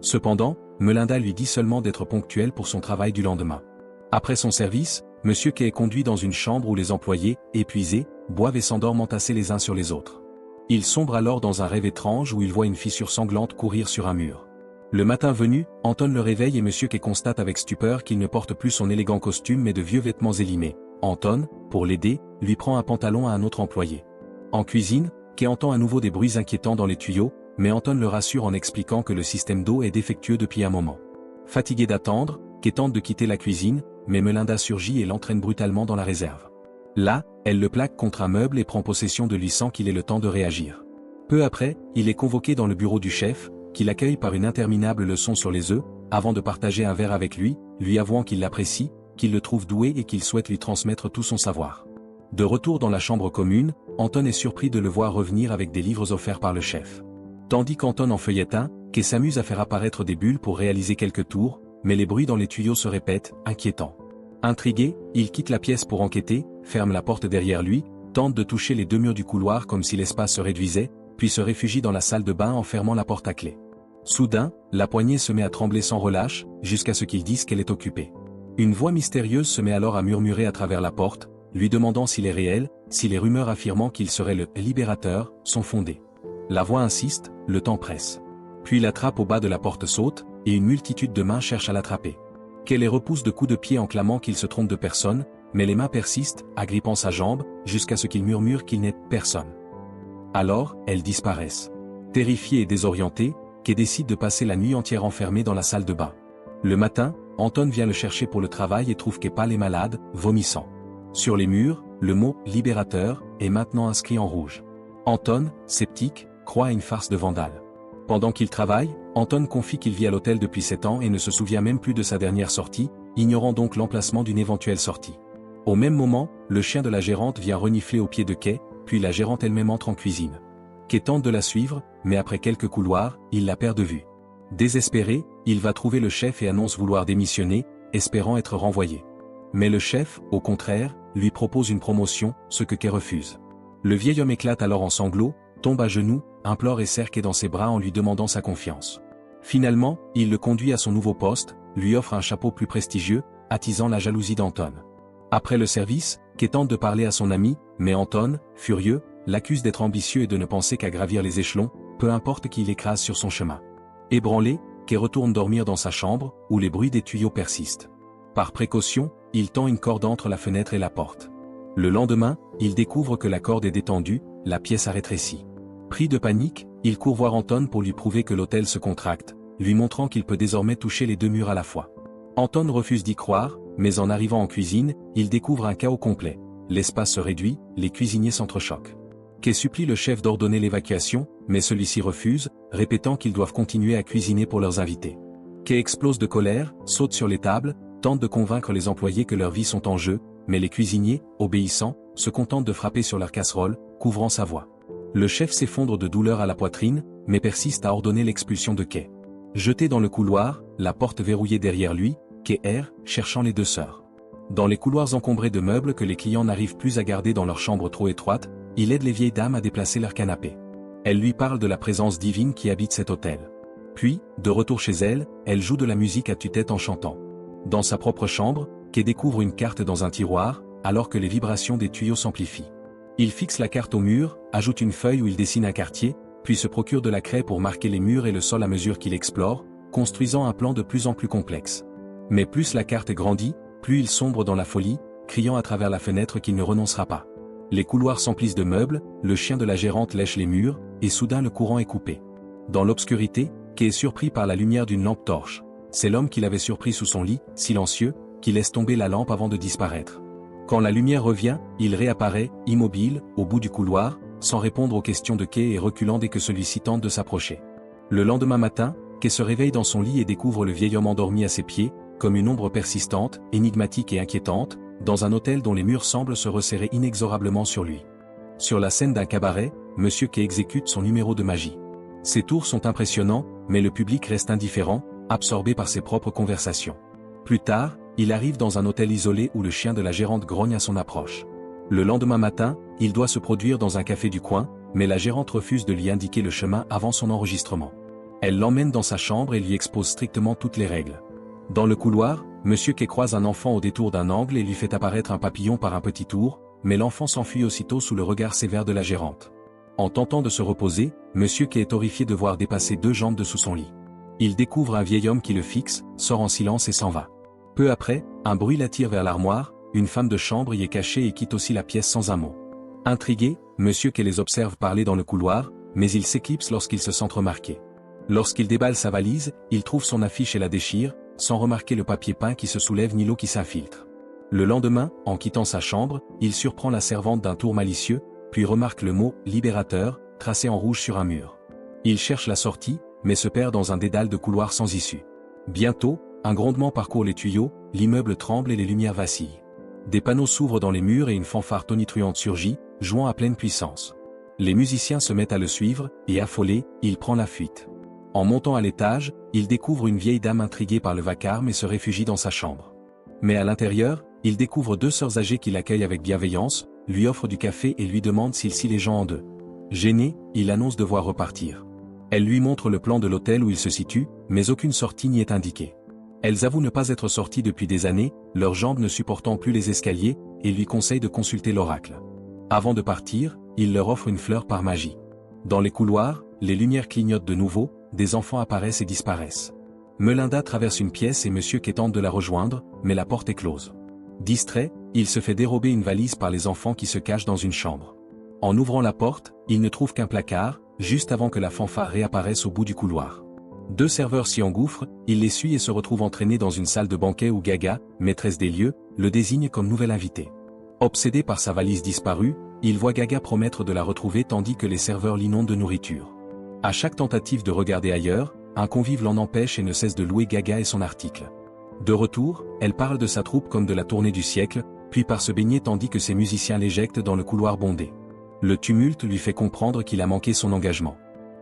Cependant, Melinda lui dit seulement d'être ponctuel pour son travail du lendemain. Après son service, Monsieur K est conduit dans une chambre où les employés, épuisés, boivent et s'endorment entassés les uns sur les autres. Il sombre alors dans un rêve étrange où il voit une fissure sanglante courir sur un mur. Le matin venu, Anton le réveille et Monsieur K constate avec stupeur qu'il ne porte plus son élégant costume mais de vieux vêtements élimés. Anton, pour l'aider, lui prend un pantalon à un autre employé. En cuisine, K entend à nouveau des bruits inquiétants dans les tuyaux, mais Anton le rassure en expliquant que le système d'eau est défectueux depuis un moment. Fatigué d'attendre, K tente de quitter la cuisine, mais Melinda surgit et l'entraîne brutalement dans la réserve. Là, elle le plaque contre un meuble et prend possession de lui sans qu'il ait le temps de réagir. Peu après, il est convoqué dans le bureau du chef, qui l'accueille par une interminable leçon sur les œufs, avant de partager un verre avec lui avouant qu'il l'apprécie, qu'il le trouve doué et qu'il souhaite lui transmettre tout son savoir. De retour dans la chambre commune, Anton est surpris de le voir revenir avec des livres offerts par le chef. Tandis qu'Anton en feuillette un, K s'amuse à faire apparaître des bulles pour réaliser quelques tours, mais les bruits dans les tuyaux se répètent, inquiétants. Intrigué, il quitte la pièce pour enquêter, ferme la porte derrière lui, tente de toucher les deux murs du couloir comme si l'espace se réduisait, puis se réfugie dans la salle de bain en fermant la porte à clé. Soudain, la poignée se met à trembler sans relâche, jusqu'à ce qu'il dise qu'elle est occupée. Une voix mystérieuse se met alors à murmurer à travers la porte, lui demandant s'il est réel, si les rumeurs affirmant qu'il serait le libérateur sont fondées. La voix insiste, le temps presse. Puis la trappe au bas de la porte saute, et une multitude de mains cherchent à l'attraper. Qu'elle les repousse de coups de pied en clamant qu'il se trompe de personne, mais les mains persistent, agrippant sa jambe, jusqu'à ce qu'il murmure qu'il n'est personne. Alors, elles disparaissent. Terrifié et désorienté, K décide de passer la nuit entière enfermé dans la salle de bain. Le matin, Anton vient le chercher pour le travail et trouve K pâle et malade, vomissant. Sur les murs, le mot « libérateur » est maintenant inscrit en rouge. Anton, sceptique, croit à une farce de vandale. Pendant qu'il travaille, Anton confie qu'il vit à l'hôtel depuis 7 ans et ne se souvient même plus de sa dernière sortie, ignorant donc l'emplacement d'une éventuelle sortie. Au même moment, le chien de la gérante vient renifler au pied de K, puis la gérante elle-même entre en cuisine. K tente de la suivre, mais après quelques couloirs, il la perd de vue. Désespéré, il va trouver le chef et annonce vouloir démissionner, espérant être renvoyé. Mais le chef, au contraire, lui propose une promotion, ce que K refuse. Le vieil homme éclate alors en sanglots, tombe à genoux, implore et serre K dans ses bras en lui demandant sa confiance. Finalement, il le conduit à son nouveau poste, lui offre un chapeau plus prestigieux, attisant la jalousie d'Anton. Après le service, K tente de parler à son ami, mais Anton, furieux, l'accuse d'être ambitieux et de ne penser qu'à gravir les échelons, peu importe qui l'écrase sur son chemin. Ébranlé, K retourne dormir dans sa chambre, où les bruits des tuyaux persistent. Par précaution, il tend une corde entre la fenêtre et la porte. Le lendemain, il découvre que la corde est détendue, la pièce a rétréci. Pris de panique, il court voir Anton pour lui prouver que l'hôtel se contracte, lui montrant qu'il peut désormais toucher les deux murs à la fois. Anton refuse d'y croire, mais en arrivant en cuisine, il découvre un chaos complet. L'espace se réduit, les cuisiniers s'entrechoquent. K supplie le chef d'ordonner l'évacuation, mais celui-ci refuse, répétant qu'ils doivent continuer à cuisiner pour leurs invités. K explose de colère, saute sur les tables, tente de convaincre les employés que leurs vies sont en jeu, mais les cuisiniers, obéissants, se contentent de frapper sur leur casserole, couvrant sa voix. Le chef s'effondre de douleur à la poitrine, mais persiste à ordonner l'expulsion de K. Jeté dans le couloir, la porte verrouillée derrière lui, K erre, cherchant les deux sœurs. Dans les couloirs encombrés de meubles que les clients n'arrivent plus à garder dans leur chambre trop étroite, il aide les vieilles dames à déplacer leur canapé. Elle lui parle de la présence divine qui habite cet hôtel. Puis, de retour chez elle, elle joue de la musique à tue-tête en chantant. Dans sa propre chambre, K découvre une carte dans un tiroir, alors que les vibrations des tuyaux s'amplifient. Il fixe la carte au mur, ajoute une feuille où il dessine un quartier, puis se procure de la craie pour marquer les murs et le sol à mesure qu'il explore, construisant un plan de plus en plus complexe. Mais plus la carte grandit, plus il sombre dans la folie, criant à travers la fenêtre qu'il ne renoncera pas. Les couloirs s'emplissent de meubles, le chien de la gérante lèche les murs, et soudain le courant est coupé. Dans l'obscurité, K est surpris par la lumière d'une lampe torche. C'est l'homme qu'il avait surpris sous son lit, silencieux, qui laisse tomber la lampe avant de disparaître. Quand la lumière revient, il réapparaît, immobile, au bout du couloir, sans répondre aux questions de K et reculant dès que celui-ci tente de s'approcher. Le lendemain matin, K se réveille dans son lit et découvre le vieil homme endormi à ses pieds, comme une ombre persistante, énigmatique et inquiétante, dans un hôtel dont les murs semblent se resserrer inexorablement sur lui. Sur la scène d'un cabaret, Monsieur K exécute son numéro de magie. Ses tours sont impressionnants, mais le public reste indifférent, absorbé par ses propres conversations. Plus tard, il arrive dans un hôtel isolé où le chien de la gérante grogne à son approche. Le lendemain matin, il doit se produire dans un café du coin, mais la gérante refuse de lui indiquer le chemin avant son enregistrement. Elle l'emmène dans sa chambre et lui expose strictement toutes les règles. Dans le couloir, Monsieur K croise un enfant au détour d'un angle et lui fait apparaître un papillon par un petit tour, mais l'enfant s'enfuit aussitôt sous le regard sévère de la gérante. En tentant de se reposer, Monsieur K est horrifié de voir dépasser 2 jambes de sous son lit. Il découvre un vieil homme qui le fixe, sort en silence et s'en va. Peu après, un bruit l'attire vers l'armoire, une femme de chambre y est cachée et quitte aussi la pièce sans un mot. Intrigué, Monsieur K les observe parler dans le couloir, mais il s'éclipse lorsqu'ils se sentent remarqués. Lorsqu'il déballe sa valise, il trouve son affiche et la déchire, sans remarquer le papier peint qui se soulève ni l'eau qui s'infiltre. Le lendemain, en quittant sa chambre, il surprend la servante d'un tour malicieux, puis remarque le mot « libérateur » tracé en rouge sur un mur. Il cherche la sortie, mais se perd dans un dédale de couloirs sans issue. Bientôt, un grondement parcourt les tuyaux, l'immeuble tremble et les lumières vacillent. Des panneaux s'ouvrent dans les murs et une fanfare tonitruante surgit, jouant à pleine puissance. Les musiciens se mettent à le suivre, et affolé, il prend la fuite. En montant à l'étage, il découvre une vieille dame intriguée par le vacarme et se réfugie dans sa chambre. Mais à l'intérieur, il découvre 2 sœurs âgées qui l'accueillent avec bienveillance, lui offrent du café et lui demandent s'il scie les gens en deux. Gêné, il annonce devoir repartir. Elles lui montrent le plan de l'hôtel où il se situe, mais aucune sortie n'y est indiquée. Elles avouent ne pas être sorties depuis des années, leurs jambes ne supportant plus les escaliers, et lui conseillent de consulter l'oracle. Avant de partir, il leur offre une fleur par magie. Dans les couloirs, les lumières clignotent de nouveau, des enfants apparaissent et disparaissent. Melinda traverse une pièce et Monsieur K tente de la rejoindre, mais la porte est close. Distrait, il se fait dérober une valise par les enfants qui se cachent dans une chambre. En ouvrant la porte, il ne trouve qu'un placard, juste avant que la fanfare réapparaisse au bout du couloir. 2 serveurs s'y engouffrent, il les suit et se retrouve entraîné dans une salle de banquet où Gaga, maîtresse des lieux, le désigne comme nouvel invité. Obsédé par sa valise disparue, il voit Gaga promettre de la retrouver tandis que les serveurs l'inondent de nourriture. À chaque tentative de regarder ailleurs, un convive l'en empêche et ne cesse de louer Gaga et son article. De retour, elle parle de sa troupe comme de la tournée du siècle, puis part se baigner tandis que ses musiciens l'éjectent dans le couloir bondé. Le tumulte lui fait comprendre qu'il a manqué son engagement.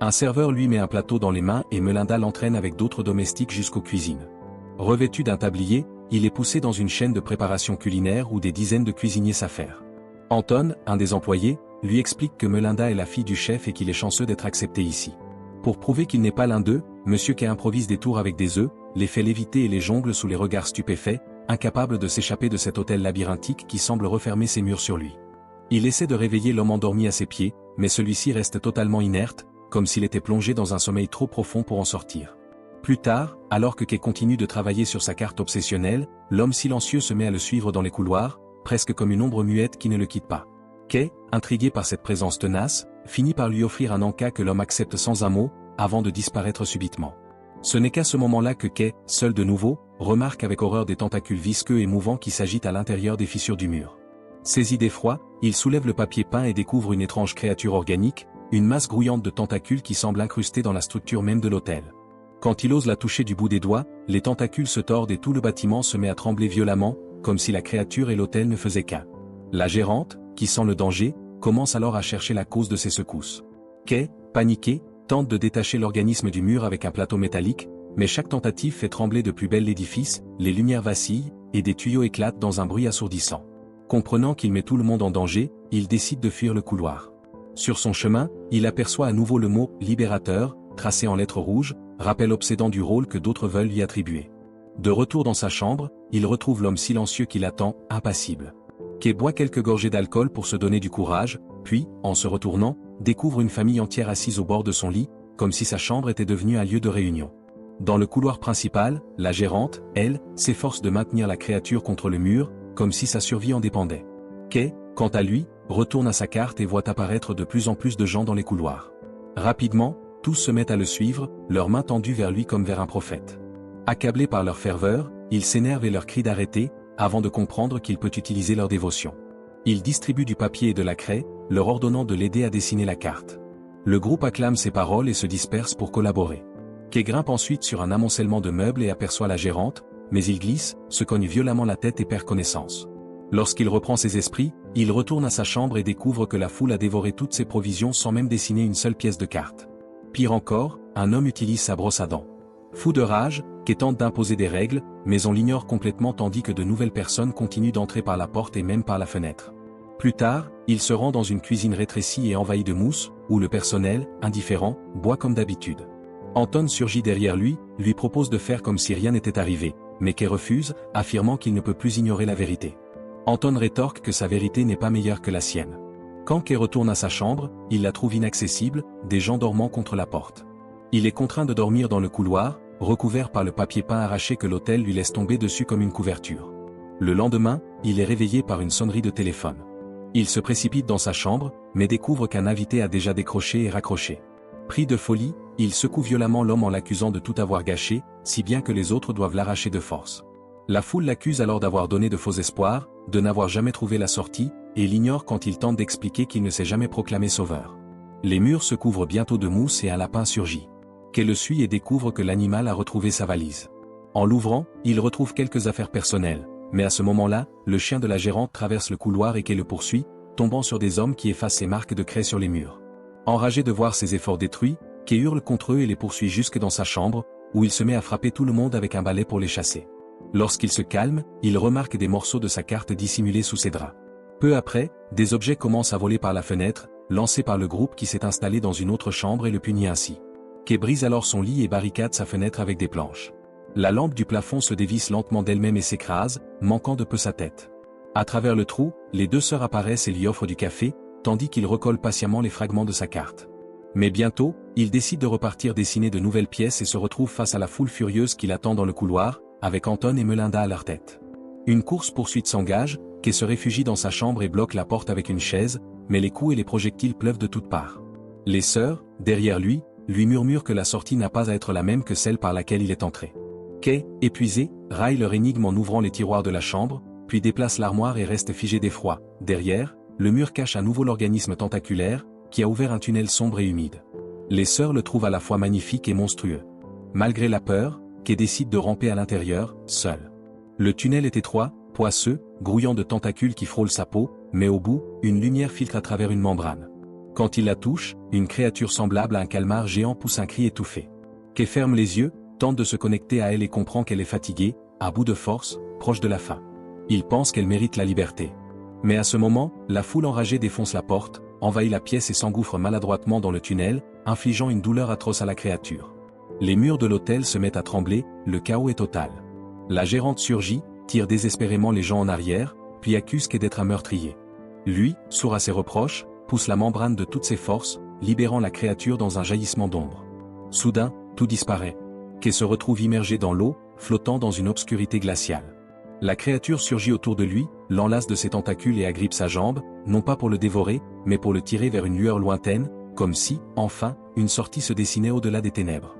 Un serveur lui met un plateau dans les mains et Melinda l'entraîne avec d'autres domestiques jusqu'aux cuisines. Revêtu d'un tablier, il est poussé dans une chaîne de préparation culinaire où des dizaines de cuisiniers s'affairent. Anton, un des employés, lui explique que Melinda est la fille du chef et qu'il est chanceux d'être accepté ici. Pour prouver qu'il n'est pas l'un d'eux, Monsieur K improvise des tours avec des œufs, les fait léviter et les jongle sous les regards stupéfaits, incapable de s'échapper de cet hôtel labyrinthique qui semble refermer ses murs sur lui. Il essaie de réveiller l'homme endormi à ses pieds, mais celui-ci reste totalement inerte, comme s'il était plongé dans un sommeil trop profond pour en sortir. Plus tard, alors que K continue de travailler sur sa carte obsessionnelle, l'homme silencieux se met à le suivre dans les couloirs, presque comme une ombre muette qui ne le quitte pas. K, intrigué par cette présence tenace, finit par lui offrir un encas que l'homme accepte sans un mot, avant de disparaître subitement. Ce n'est qu'à ce moment-là que K, seul de nouveau, remarque avec horreur des tentacules visqueux et mouvants qui s'agitent à l'intérieur des fissures du mur. Saisi d'effroi, il soulève le papier peint et découvre une étrange créature organique, une masse grouillante de tentacules qui semble incrustée dans la structure même de l'hôtel. Quand il ose la toucher du bout des doigts, les tentacules se tordent et tout le bâtiment se met à trembler violemment, comme si la créature et l'hôtel ne faisaient qu'un. La gérante, qui sent le danger, commence alors à chercher la cause de ces secousses. K, paniqué, tente de détacher l'organisme du mur avec un plateau métallique, mais chaque tentative fait trembler de plus belle l'édifice, les lumières vacillent, et des tuyaux éclatent dans un bruit assourdissant. Comprenant qu'il met tout le monde en danger, il décide de fuir le couloir. Sur son chemin, il aperçoit à nouveau le mot « libérateur » tracé en lettres rouges, rappel obsédant du rôle que d'autres veulent lui attribuer. De retour dans sa chambre, il retrouve l'homme silencieux qui l'attend, impassible. K boit quelques gorgées d'alcool pour se donner du courage, puis, en se retournant, découvre une famille entière assise au bord de son lit, comme si sa chambre était devenue un lieu de réunion. Dans le couloir principal, la gérante, elle, s'efforce de maintenir la créature contre le mur, comme si sa survie en dépendait. K, quant à lui, retourne à sa carte et voit apparaître de plus en plus de gens dans les couloirs. Rapidement, tous se mettent à le suivre, leurs mains tendues vers lui comme vers un prophète. Accablés par leur ferveur, ils s'énervent et leur crient d'arrêter, avant de comprendre qu'il peut utiliser leur dévotion. Il distribue du papier et de la craie, leur ordonnant de l'aider à dessiner la carte. Le groupe acclame ses paroles et se disperse pour collaborer. K grimpe ensuite sur un amoncellement de meubles et aperçoit la gérante, mais il glisse, se cogne violemment la tête et perd connaissance. Lorsqu'il reprend ses esprits, il retourne à sa chambre et découvre que la foule a dévoré toutes ses provisions sans même dessiner une seule pièce de carte. Pire encore, un homme utilise sa brosse à dents. Fou de rage, K tente d'imposer des règles, mais on l'ignore complètement tandis que de nouvelles personnes continuent d'entrer par la porte et même par la fenêtre. Plus tard, il se rend dans une cuisine rétrécie et envahie de mousse, où le personnel, indifférent, boit comme d'habitude. Anton surgit derrière lui, lui propose de faire comme si rien n'était arrivé, mais Kay refuse, affirmant qu'il ne peut plus ignorer la vérité. Anton rétorque que sa vérité n'est pas meilleure que la sienne. Quand Kay retourne à sa chambre, il la trouve inaccessible, des gens dormant contre la porte. Il est contraint de dormir dans le couloir, recouvert par le papier peint arraché que l'hôtel lui laisse tomber dessus comme une couverture. Le lendemain, il est réveillé par une sonnerie de téléphone. Il se précipite dans sa chambre, mais découvre qu'un invité a déjà décroché et raccroché. Pris de folie, il secoue violemment l'homme en l'accusant de tout avoir gâché, si bien que les autres doivent l'arracher de force. La foule l'accuse alors d'avoir donné de faux espoirs, de n'avoir jamais trouvé la sortie, et l'ignore quand il tente d'expliquer qu'il ne s'est jamais proclamé sauveur. Les murs se couvrent bientôt de mousse et un lapin surgit. Kay le suit et découvre que l'animal a retrouvé sa valise. En l'ouvrant, il retrouve quelques affaires personnelles, mais à ce moment-là, le chien de la gérante traverse le couloir et Kay le poursuit, tombant sur des hommes qui effacent ses marques de craie sur les murs. Enragé de voir ses efforts détruits, Kay hurle contre eux et les poursuit jusque dans sa chambre, où il se met à frapper tout le monde avec un balai pour les chasser. Lorsqu'il se calme, il remarque des morceaux de sa carte dissimulés sous ses draps. Peu après, des objets commencent à voler par la fenêtre, lancés par le groupe qui s'est installé dans une autre chambre et le punit ainsi. Kay brise alors son lit et barricade sa fenêtre avec des planches. La lampe du plafond se dévisse lentement d'elle-même et s'écrase, manquant de peu sa tête. À travers le trou, les deux sœurs apparaissent et lui offrent du café, tandis qu'il recolle patiemment les fragments de sa carte. Mais bientôt, il décide de repartir dessiner de nouvelles pièces et se retrouve face à la foule furieuse qui l'attend dans le couloir, avec Anton et Melinda à leur tête. Une course-poursuite s'engage, Kay se réfugie dans sa chambre et bloque la porte avec une chaise, mais les coups et les projectiles pleuvent de toutes parts. Les sœurs, derrière lui murmurent que la sortie n'a pas à être la même que celle par laquelle il est entré. Kay, épuisé, raille leur énigme en ouvrant les tiroirs de la chambre, puis déplace l'armoire et reste figé d'effroi. Derrière, le mur cache à nouveau l'organisme tentaculaire, qui a ouvert un tunnel sombre et humide. Les sœurs le trouvent à la fois magnifique et monstrueux. Malgré la peur, Kay décide de ramper à l'intérieur, seul. Le tunnel est étroit, poisseux, grouillant de tentacules qui frôlent sa peau, mais au bout, une lumière filtre à travers une membrane. Quand il la touche, une créature semblable à un calmar géant pousse un cri étouffé. Kay ferme les yeux, tente de se connecter à elle et comprend qu'elle est fatiguée, à bout de force, proche de la fin. Il pense qu'elle mérite la liberté. Mais à ce moment, la foule enragée défonce la porte, envahit la pièce et s'engouffre maladroitement dans le tunnel, infligeant une douleur atroce à la créature. Les murs de l'hôtel se mettent à trembler, le chaos est total. La gérante surgit, tire désespérément les gens en arrière, puis accuse Kay d'être un meurtrier. Lui, sourd à ses reproches, pousse la membrane de toutes ses forces, libérant la créature dans un jaillissement d'ombre. Soudain, tout disparaît. Kay se retrouve immergé dans l'eau, flottant dans une obscurité glaciale. La créature surgit autour de lui, l'enlace de ses tentacules et agrippe sa jambe, non pas pour le dévorer, mais pour le tirer vers une lueur lointaine, comme si, enfin, une sortie se dessinait au-delà des ténèbres.